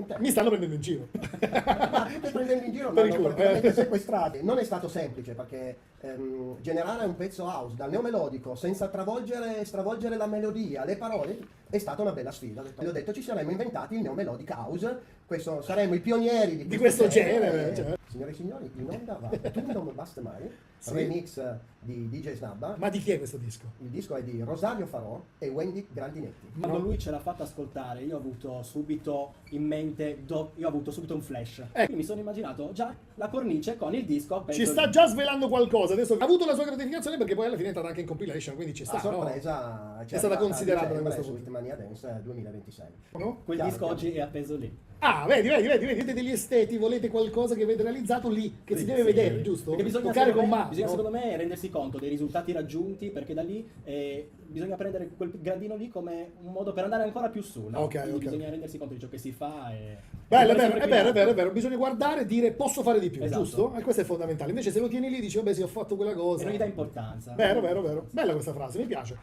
niente. Mi stanno prendendo in giro. Ma tutti prendendo in giro, Per ma il hanno culo, praticamente sequestrati. Non è stato semplice perché generare un pezzo house dal neomelodico senza stravolgere la melodia, le parole, è stata una bella sfida. Ho detto ci saremmo inventati il neomelodic house, saremmo i pionieri Di questo genere, cioè. Signore e signori, in onda va Tu non basta mai, Sì. remix di DJ Snabba. Ma di chi è questo disco? Il disco è di Rosario Farò e Wendy Grandinetti. Quando lui ce l'ha fatta ascoltare, io ho avuto subito in mente, io ho avuto subito un flash. Quindi mi sono immaginato già la cornice con il disco appeso Ci sta lì. già svelando qualcosa. Adesso ha avuto la sua gratificazione perché poi alla fine è entrata anche in compilation, quindi ci sta. La sorpresa È stata considerata da questo su punto. Hitmania Dance 2026. No? Quel Chiaro, disco chiaro. oggi è appeso lì. Ah, vedi, siete degli esteti, volete qualcosa che avete realizzato lì, che si Sì, deve sì. vedere, giusto? Perché bisogna, Toccare secondo con me, mano. bisogna no? secondo me rendersi conto dei risultati raggiunti, perché da lì bisogna prendere quel gradino lì come un modo per andare ancora più su. No? Ok, Quindi ok, bisogna ok. rendersi conto di ciò che si fa e... Bello, e poi sempre più in alto. è vero, bisogna guardare e dire posso fare di più, Esatto. giusto? E questo è fondamentale. Invece se lo tieni lì dici vabbè sì ho fatto quella cosa. E non gli dà importanza. Vero. Bella questa frase, mi piace.